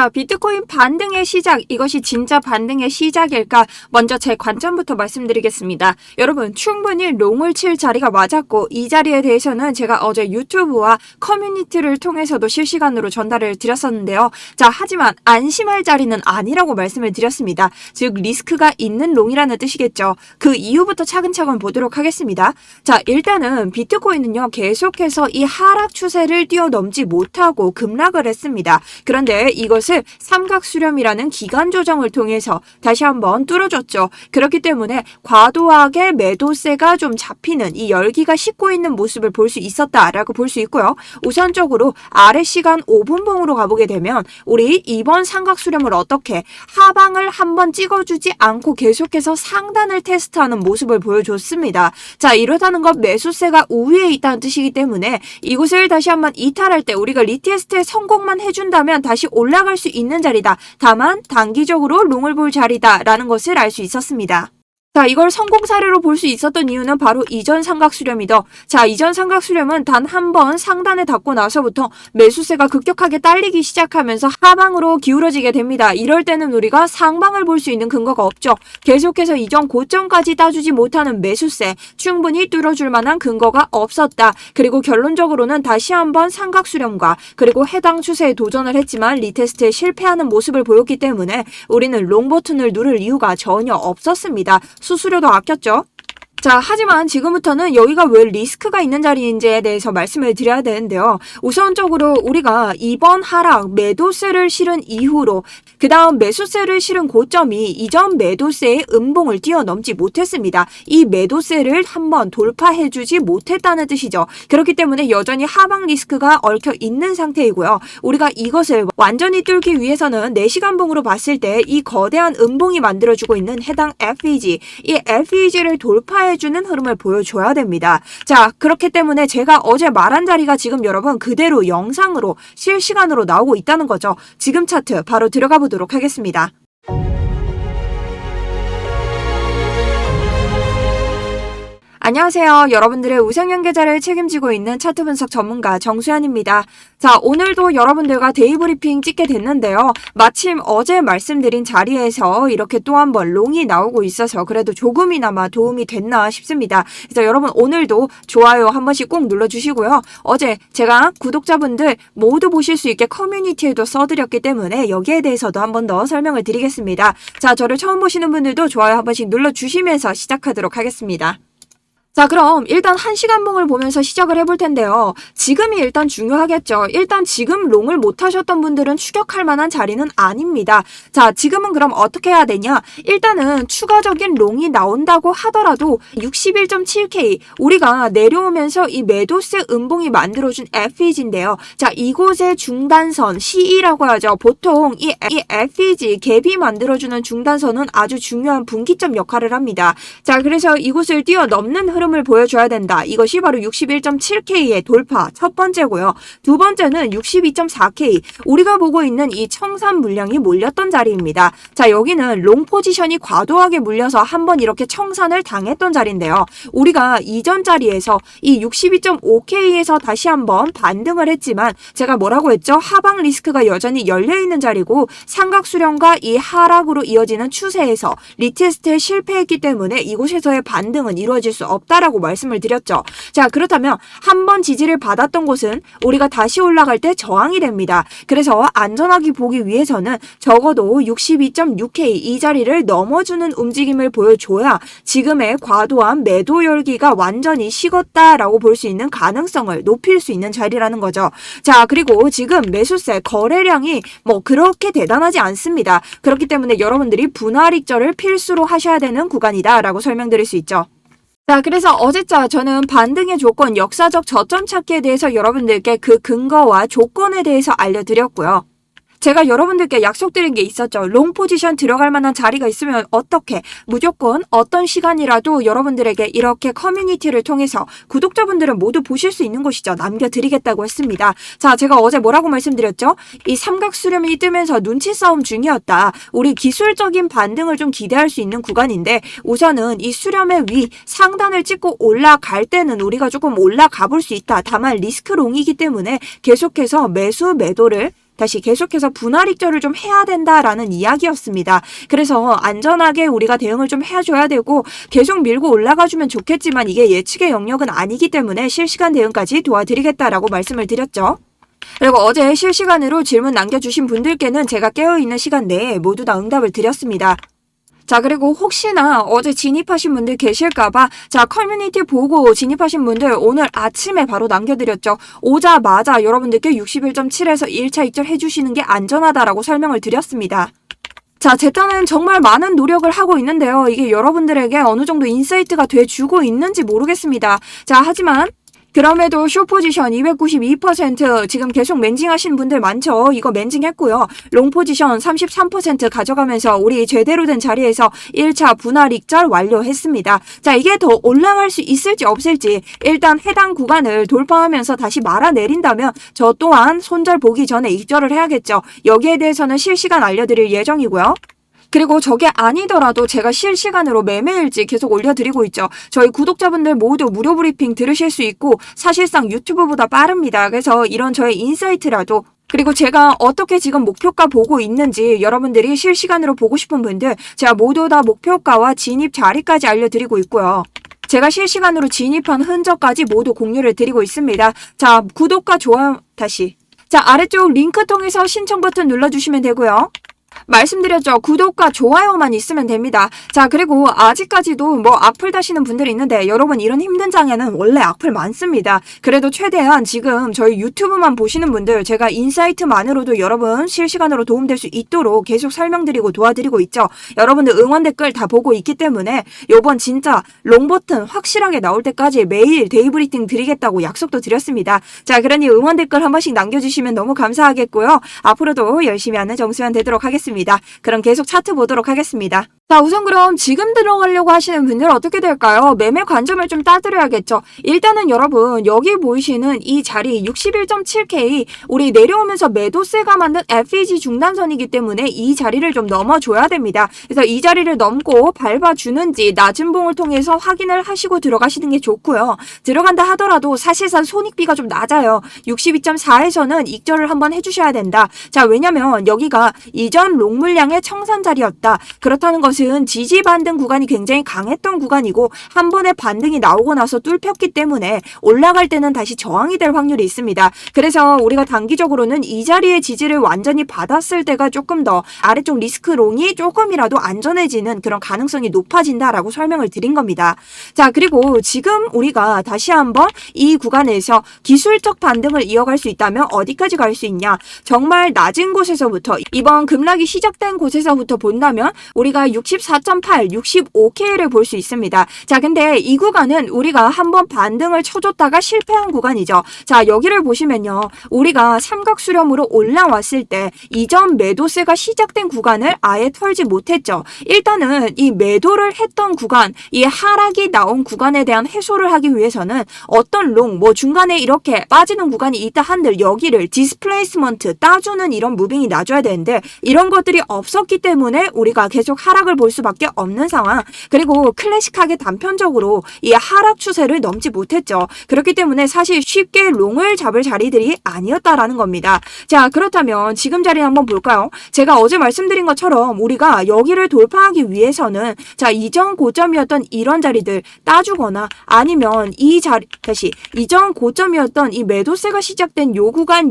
자, 비트코인 반등의 시작, 이것이 진짜 반등의 시작일까? 먼저 제 관점부터 말씀드리겠습니다. 여러분, 충분히 롱을 칠 자리가 맞았고 이 자리에 대해서는 제가 어제 유튜브와 커뮤니티를 통해서도 실시간으로 전달을 드렸었는데요. 자, 하지만 안심할 자리는 아니라고 말씀을 드렸습니다. 즉, 리스크가 있는 롱이라는 뜻이겠죠. 그 이유부터 차근차근 보도록 하겠습니다. 자, 일단은 비트코인은요, 계속해서 이 하락 추세를 뛰어넘지 못하고 급락을 했습니다. 그런데 이것을 삼각수렴이라는 기간 조정을 통해서 다시 한번 뚫어줬죠. 그렇기 때문에 과도하게 매도세가 좀 잡히는 이 열기가 식고 있는 모습을 볼 수 있었다라고 볼 수 있고요. 우선적으로 아래 시간 5분봉으로 가보게 되면 우리 이번 삼각수렴을 어떻게 하방을 한번 찍어주지 않고 계속해서 상단을 테스트하는 모습을 보여줬습니다. 자, 이러다는 건 매수세가 우위에 있다는 뜻이기 때문에 이곳을 다시 한번 이탈할 때 우리가 리테스트에 성공만 해준다면 다시 올라갈 수 있는 자리다. 다만 단기적으로 롱을 볼 자리다라는 것을 알 수 있었습니다. 자, 이걸 성공 사례로 볼 수 있었던 이유는 바로 이전 삼각수렴이다. 자, 이전 삼각수렴은 단 한 번 상단에 닿고 나서부터 매수세가 급격하게 딸리기 시작하면서 하방으로 기울어지게 됩니다. 이럴 때는 우리가 상방을 볼 수 있는 근거가 없죠. 계속해서 이전 고점까지 따주지 못하는 매수세, 충분히 뚫어줄 만한 근거가 없었다. 그리고 결론적으로는 다시 한번 삼각수렴과 그리고 해당 추세에 도전을 했지만 리테스트에 실패하는 모습을 보였기 때문에 우리는 롱 버튼을 누를 이유가 전혀 없었습니다. 수수료도 아꼈죠. 자, 하지만 지금부터는 여기가 왜 리스크가 있는 자리인지에 대해서 말씀을 드려야 되는데요. 우선적으로 우리가 이번 하락 매도세를 실은 이후로 그 다음 매수세를 실은 고점이 이전 매도세의 음봉을 뛰어넘지 못했습니다. 이 매도세를 한번 돌파해주지 못했다는 뜻이죠. 그렇기 때문에 여전히 하방 리스크가 얽혀 있는 상태이고요. 우리가 이것을 완전히 뚫기 위해서는 4시간봉으로 봤을 때 이 거대한 음봉이 만들어주고 있는 해당 FEG, 이 FEG를 돌파해주는 흐름을 보여줘야 됩니다. 자, 그렇기 때문에 제가 어제 말한 자리가 지금 여러분 그대로 영상으로 실시간으로 나오고 있다는 거죠. 지금 차트 바로 들어가 보도록 하겠습니다. 안녕하세요. 여러분들의 우상향 계좌를 책임지고 있는 차트 분석 전문가 정수연입니다. 자, 오늘도 여러분들과 데이 브리핑 찍게 됐는데요. 마침 어제 말씀드린 자리에서 이렇게 또 한 번 롱이 나오고 있어서 그래도 조금이나마 도움이 됐나 싶습니다. 그래서 여러분 오늘도 좋아요 한 번씩 꼭 눌러주시고요. 어제 제가 구독자분들 모두 보실 수 있게 커뮤니티에도 써드렸기 때문에 여기에 대해서도 한 번 더 설명을 드리겠습니다. 자, 저를 처음 보시는 분들도 좋아요 한 번씩 눌러주시면서 시작하도록 하겠습니다. 자, 그럼 일단 1시간봉을 보면서 시작을 해볼 텐데요. 지금이 일단 중요하겠죠. 일단 지금 롱을 못 하셨던 분들은 추격할 만한 자리는 아닙니다. 자, 지금은 그럼 어떻게 해야 되냐? 일단은 추가적인 롱이 나온다고 하더라도 61.7K 우리가 내려오면서 이 매도세 음봉이 만들어준 FEG인데요. 자, 이곳의 중단선 CE라고 하죠. 보통 이 FEG 갭이 만들어주는 중단선은 아주 중요한 분기점 역할을 합니다. 자, 그래서 이곳을 뛰어넘는 흐름을 보여줘야 된다. 이것이 바로 61.7K의 돌파 첫 번째고요. 두 번째는 62.4K 우리가 보고 있는 이 청산 물량이 몰렸던 자리입니다. 자, 여기는 롱 포지션이 과도하게 물려서 한번 이렇게 청산을 당했던 자리인데요. 우리가 이전 자리에서 이 62.5K에서 다시 한번 반등을 했지만 제가 뭐라고 했죠? 하방 리스크가 여전히 열려있는 자리고 삼각수렴과 이 하락으로 이어지는 추세에서 리테스트에 실패했기 때문에 이곳에서의 반등은 이루어질 수 없다 라고 말씀을 드렸죠. 자, 그렇다면 한 번 지지를 받았던 곳은 우리가 다시 올라갈 때 저항이 됩니다. 그래서 안전하게 보기 위해서는 적어도 62.6K 이 자리를 넘어주는 움직임을 보여줘야 지금의 과도한 매도 열기가 완전히 식었다라고 볼 수 있는 가능성을 높일 수 있는 자리라는 거죠. 자, 그리고 지금 매수세 거래량이 뭐 그렇게 대단하지 않습니다. 그렇기 때문에 여러분들이 분할 익절을 필수로 하셔야 되는 구간이다라고 설명드릴 수 있죠. 자, 그래서 어제자 저는 반등의 조건, 역사적 저점 찾기에 대해서 여러분들께 그 근거와 조건에 대해서 알려드렸고요. 제가 여러분들께 약속드린 게 있었죠. 롱 포지션 들어갈 만한 자리가 있으면 어떻게 무조건 어떤 시간이라도 여러분들에게 이렇게 커뮤니티를 통해서 구독자분들은 모두 보실 수 있는 곳이죠. 남겨드리겠다고 했습니다. 자, 제가 어제 뭐라고 말씀드렸죠? 이 삼각수렴이 뜨면서 눈치 싸움 중이었다. 우리 기술적인 반등을 좀 기대할 수 있는 구간인데 우선은 이 수렴의 위 상단을 찍고 올라갈 때는 우리가 조금 올라가 볼 수 있다. 다만 리스크 롱이기 때문에 계속해서 매수 매도를 다시 계속해서 분할 익절을 좀 해야 된다라는 이야기였습니다. 그래서 안전하게 우리가 대응을 좀 해줘야 되고 계속 밀고 올라가주면 좋겠지만 이게 예측의 영역은 아니기 때문에 실시간 대응까지 도와드리겠다라고 말씀을 드렸죠. 그리고 어제 실시간으로 질문 남겨주신 분들께는 제가 깨어있는 시간 내에 모두 다 응답을 드렸습니다. 자, 그리고 혹시나 어제 진입하신 분들 계실까봐 자, 커뮤니티 보고 진입하신 분들 오늘 아침에 바로 남겨드렸죠. 오자마자 여러분들께 61.7에서 1차 익절 해주시는 게 안전하다라고 설명을 드렸습니다. 자, 제 딴은 정말 많은 노력을 하고 있는데요. 이게 여러분들에게 어느 정도 인사이트가 돼주고 있는지 모르겠습니다. 자, 하지만 그럼에도 숏포지션 292% 지금 계속 멘징 하시는 분들 많죠. 이거 멘징 했고요. 롱포지션 33% 가져가면서 우리 제대로 된 자리에서 1차 분할 익절 완료했습니다. 자, 이게 더 올라갈 수 있을지 없을지 일단 해당 구간을 돌파하면서 다시 말아내린다면 저 또한 손절 보기 전에 익절을 해야겠죠. 여기에 대해서는 실시간 알려드릴 예정이고요. 그리고 저게 아니더라도 제가 실시간으로 매매일지 계속 올려드리고 있죠. 저희 구독자분들 모두 무료 브리핑 들으실 수 있고 사실상 유튜브보다 빠릅니다. 그래서 이런 저의 인사이트라도 그리고 제가 어떻게 지금 목표가 보고 있는지 여러분들이 실시간으로 보고 싶은 분들 제가 모두 다 목표가와 진입 자리까지 알려드리고 있고요. 제가 실시간으로 진입한 흔적까지 모두 공유를 드리고 있습니다. 자, 구독과 좋아요 다시. 자, 아래쪽 링크 통해서 신청 버튼 눌러주시면 되고요. 말씀드렸죠. 구독과 좋아요만 있으면 됩니다. 자, 그리고 아직까지도 뭐 악플 다시는 분들이 있는데 여러분 이런 힘든 장에는 원래 악플 많습니다. 그래도 최대한 지금 저희 유튜브만 보시는 분들 제가 인사이트만으로도 여러분 실시간으로 도움될 수 있도록 계속 설명드리고 도와드리고 있죠. 여러분들 응원 댓글 다 보고 있기 때문에 요번 진짜 롱버튼 확실하게 나올 때까지 매일 데이브리핑 드리겠다고 약속도 드렸습니다. 자, 그러니 응원 댓글 한 번씩 남겨주시면 너무 감사하겠고요. 앞으로도 열심히 하는 정수연 되도록 하겠습니다. 그럼 계속 차트 보도록 하겠습니다. 자, 우선 그럼 지금 들어가려고 하시는 분들 어떻게 될까요? 매매 관점을 좀 따드려야겠죠. 일단은 여러분 여기 보이시는 이 자리 61.7K 우리 내려오면서 매도세가 만든 FEG 중단선이기 때문에 이 자리를 좀 넘어줘야 됩니다. 그래서 이 자리를 넘고 밟아주는지 낮은 봉을 통해서 확인을 하시고 들어가시는 게 좋고요. 들어간다 하더라도 사실상 손익비가 좀 낮아요. 62.4에서는 익절을 한번 해주셔야 된다. 자, 왜냐면 여기가 이전 롱 물량의 청산 자리였다. 그렇다는 것은 지지 반등 구간이 굉장히 강했던 구간이고 한 번의 반등이 나오고 나서 뚫혔기 때문에 올라갈 때는 다시 저항이 될 확률이 있습니다. 그래서 우리가 단기적으로는 이 자리의 지지를 완전히 받았을 때가 조금 더 아래쪽 리스크 롱이 조금이라도 안전해지는 그런 가능성이 높아진다라고 설명을 드린 겁니다. 자, 그리고 지금 우리가 다시 한번 이 구간에서 기술적 반등을 이어갈 수 있다면 어디까지 갈 수 있냐? 정말 낮은 곳에서부터 이번 급락이 시작된 곳에서부터 본다면 우리가 64.8, 65K를 볼 수 있습니다. 자, 근데 이 구간은 우리가 한번 반등을 쳐줬다가 실패한 구간이죠. 자, 여기를 보시면요. 우리가 삼각 수렴으로 올라왔을 때 이전 매도세가 시작된 구간을 아예 털지 못했죠. 일단은 이 매도를 했던 구간, 이 하락이 나온 구간에 대한 해소를 하기 위해서는 어떤 롱, 뭐 중간에 이렇게 빠지는 구간이 있다 한들 여기를 디스플레이스먼트 따주는 이런 무빙이 나줘야 되는데 이런 것들이 없었기 때문에 우리가 계속 하락을 볼 수밖에 없는 상황. 그리고 클래식하게 단편적으로 이 하락 추세를 넘지 못했죠. 그렇기 때문에 사실 쉽게 롱을 잡을 자리들이 아니었다라는 겁니다. 자, 그렇다면 지금 자리 한번 볼까요? 제가 어제 말씀드린 것처럼 우리가 여기를 돌파하기 위해서는 자, 이전 고점이었던 이런 자리들 따주거나 아니면 이 자리 다시 이전 고점이었던 이 매도세가 시작된 요 구간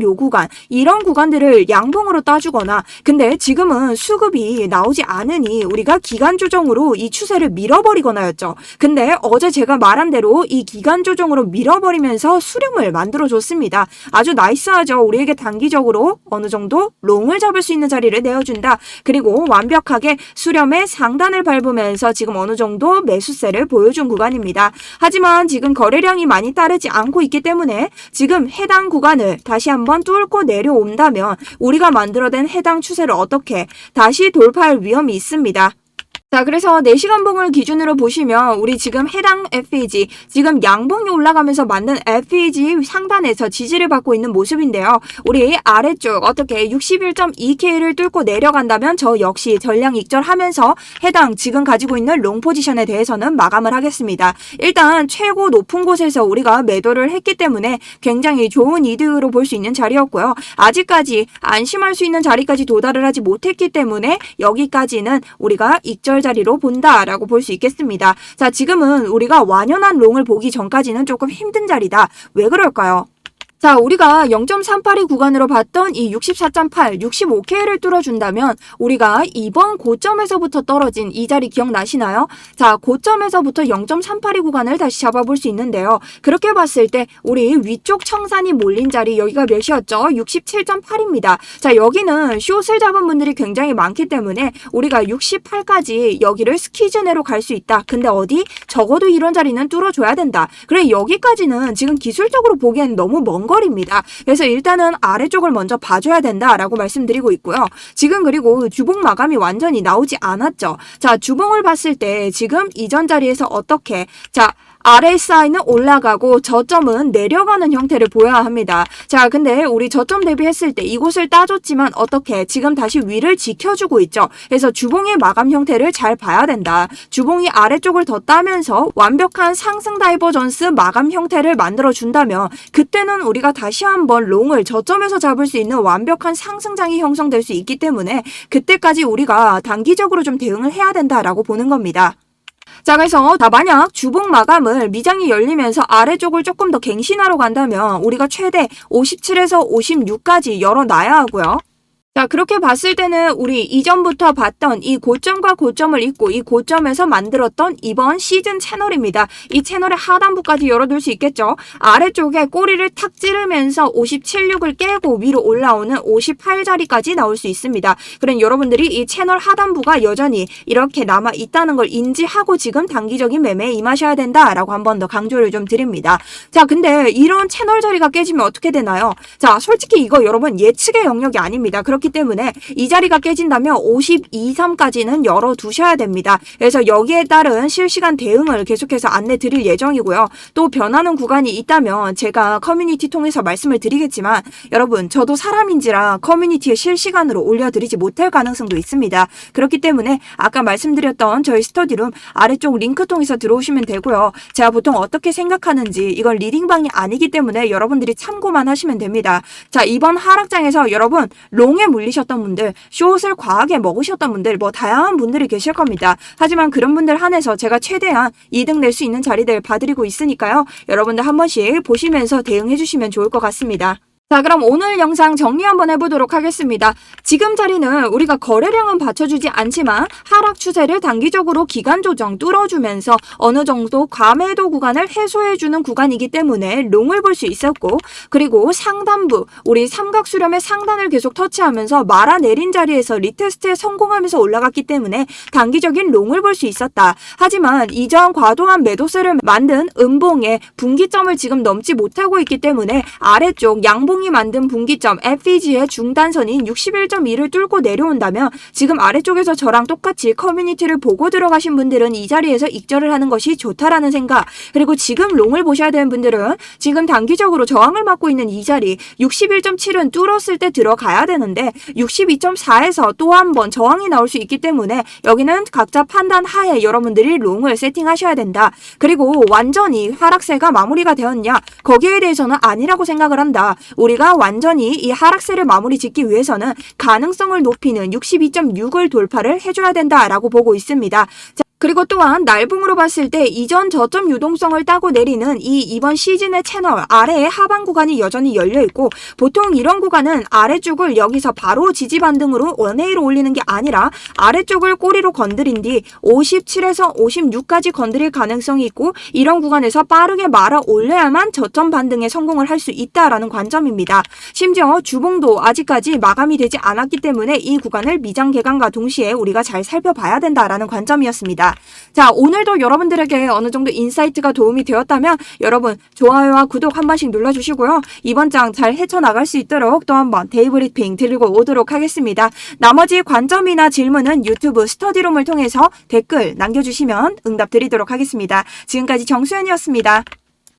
이런 구간들을 양봉으로 따주거나 근데 지금은 수급이 나오지 않으니 우리가 기간 조정으로 이 추세를 밀어버리거나였죠. 근데 어제 제가 말한 대로 이 기간 조정으로 밀어버리면서 수렴을 만들어줬습니다. 아주 나이스하죠. 우리에게 단기적으로 어느 정도 롱을 잡을 수 있는 자리를 내어준다. 그리고 완벽하게 수렴의 상단을 밟으면서 지금 어느 정도 매수세를 보여준 구간입니다. 하지만 지금 거래량이 많이 따르지 않고 있기 때문에 지금 해당 구간을 다시 한번 뚫고 내려온다면 우리가 만들어낸 해당 추세를 어떻게 다시 돌파할 위험이 있습니다. 자, 그래서 4시간 봉을 기준으로 보시면 우리 지금 해당 FEG, 지금 양봉이 올라가면서 만든 FEG 상단에서 지지를 받고 있는 모습인데요. 우리 아래쪽 어떻게 61.2K를 뚫고 내려간다면 저 역시 전량 익절하면서 해당 지금 가지고 있는 롱 포지션에 대해서는 마감을 하겠습니다. 일단 최고 높은 곳에서 우리가 매도를 했기 때문에 굉장히 좋은 이득으로 볼 수 있는 자리였고요. 아직까지 안심할 수 있는 자리까지 도달을 하지 못했기 때문에 여기까지는 우리가 익절 자리로 본다라고 볼 수 있겠습니다. 자, 지금은 우리가 완연한 롱을 보기 전까지는 조금 힘든 자리다. 왜 그럴까요? 자, 우리가 0.382 구간으로 봤던 이 64.8, 65K를 뚫어준다면 우리가 이번 고점에서부터 떨어진 이 자리 기억나시나요? 자, 고점에서부터 0.382 구간을 다시 잡아볼 수 있는데요. 그렇게 봤을 때 우리 위쪽 청산이 몰린 자리 여기가 몇이었죠? 67.8입니다. 자, 여기는 숏을 잡은 분들이 굉장히 많기 때문에 우리가 68까지 여기를 스퀴즈 내로 갈 수 있다. 근데 어디? 적어도 이런 자리는 뚫어줘야 된다. 그래, 여기까지는 지금 기술적으로 보기엔 너무 먼 거리입니다. 그래서 일단은 아래쪽을 먼저 봐줘야 된다라고 말씀드리고 있고요. 지금 그리고 주봉 마감이 완전히 나오지 않았죠. 자, 주봉을 봤을 때 지금 이전 자리에서 어떻게 RSI는 올라가고 저점은 내려가는 형태를 보여야 합니다. 자, 근데 우리 저점 대비했을 때 이곳을 따줬지만 어떻게 지금 다시 위를 지켜주고 있죠. 그래서 주봉의 마감 형태를 잘 봐야 된다. 주봉이 아래쪽을 더 따면서 완벽한 상승 다이버전스 마감 형태를 만들어준다면 그때는 우리가 다시 한번 롱을 저점에서 잡을 수 있는 완벽한 상승장이 형성될 수 있기 때문에 그때까지 우리가 단기적으로 좀 대응을 해야 된다라고 보는 겁니다. 자, 그래서 만약 주봉 마감을 미장이 열리면서 아래쪽을 조금 더 갱신하러 간다면 우리가 최대 57에서 56까지 열어놔야 하고요. 자, 그렇게 봤을 때는 우리 이전부터 봤던 이 고점과 고점을 잇고 이 고점에서 만들었던 이번 시즌 채널입니다. 이 채널의 하단부까지 열어둘 수 있겠죠. 아래쪽에 꼬리를 탁 찌르면서 57.6을 깨고 위로 올라오는 58자리까지 나올 수 있습니다. 그럼 여러분들이 이 채널 하단부가 여전히 이렇게 남아 있다는 걸 인지하고 지금 단기적인 매매에 임하셔야 된다라고 한 번 더 강조를 좀 드립니다. 자, 근데 이런 채널 자리가 깨지면 어떻게 되나요? 자, 솔직히 이거 여러분 예측의 영역이 아닙니다. 그렇기 때문에 이 자리가 깨진다면 52.3까지는 열어두셔야 됩니다. 그래서 여기에 따른 실시간 대응을 계속해서 안내 드릴 예정이고요. 또 변하는 구간이 있다면 제가 커뮤니티 통해서 말씀을 드리겠지만 여러분 저도 사람인지라 커뮤니티에 실시간으로 올려드리지 못할 가능성도 있습니다. 그렇기 때문에 아까 말씀드렸던 저희 스터디룸 아래쪽 링크 통해서 들어오시면 되고요. 제가 보통 어떻게 생각하는지 이건 리딩방이 아니기 때문에 여러분들이 참고만 하시면 됩니다. 자, 이번 하락장에서 여러분 롱에 물리셨던 분들, 숏을 과하게 먹으셨던 분들, 다양한 분들이 계실 겁니다. 하지만 그런 분들 한해서 제가 최대한 이득 낼 수 있는 자리들 봐드리고 있으니까요. 여러분들 한 번씩 보시면서 대응해 주시면 좋을 것 같습니다. 자, 그럼 오늘 영상 정리 한번 해보도록 하겠습니다. 지금 자리는 우리가 거래량은 받쳐주지 않지만 하락 추세를 단기적으로 기간 조정 뚫어주면서 어느 정도 과매도 구간을 해소해주는 구간이기 때문에 롱을 볼 수 있었고, 그리고 상단부 우리 삼각 수렴의 상단을 계속 터치하면서 말아내린 자리에서 리테스트에 성공하면서 올라갔기 때문에 단기적인 롱을 볼 수 있었다. 하지만 이전 과도한 매도세를 만든 음봉의 분기점을 지금 넘지 못하고 있기 때문에 아래쪽 양봉이 만든 분기점 FEG의 중단선인 61.2를 뚫고 내려온다면 지금 아래쪽에서 저랑 똑같이 커뮤니티를 보고 들어가신 분들은 이 자리에서 익절을 하는 것이 좋다라는 생각, 그리고 지금 롱을 보셔야 되는 분들은 지금 단기적으로 저항을 맞고 있는 이 자리 61.7은 뚫었을 때 들어가야 되는데 62.4에서 또 한 번 저항이 나올 수 있기 때문에 여기는 각자 판단 하에 여러분들이 롱을 세팅하셔야 된다. 그리고 완전히 하락세가 마무리가 되었냐? 거기에 대해서는 아니라고 생각을 한다. 우리가 완전히 이 하락세를 마무리 짓기 위해서는 가능성을 높이는 62.6을 돌파를 해줘야 된다라고 보고 있습니다. 그리고 또한 날봉으로 봤을 때 이전 저점 유동성을 따고 내리는 이번 시즌의 채널 아래의 하방 구간이 여전히 열려있고, 보통 이런 구간은 아래쪽을 여기서 바로 지지 반등으로 원웨이로 올리는 게 아니라 아래쪽을 꼬리로 건드린 뒤 57에서 56까지 건드릴 가능성이 있고, 이런 구간에서 빠르게 말아 올려야만 저점 반등에 성공을 할 수 있다라는 관점입니다. 심지어 주봉도 아직까지 마감이 되지 않았기 때문에 이 구간을 미장 개강과 동시에 우리가 잘 살펴봐야 된다라는 관점이었습니다. 하겠습니다. 자, 오늘도 여러분들에게 어느 정도 인사이트가 도움이 되었다면 여러분 좋아요와 구독 한 번씩 눌러주시고요. 이번 장 잘 헤쳐나갈 수 있도록 또 한번 데이브리핑 드리고 오도록 하겠습니다. 나머지 관점이나 질문은 유튜브 스터디룸을 통해서 댓글 남겨주시면 응답 드리도록 하겠습니다. 지금까지 정수연이었습니다.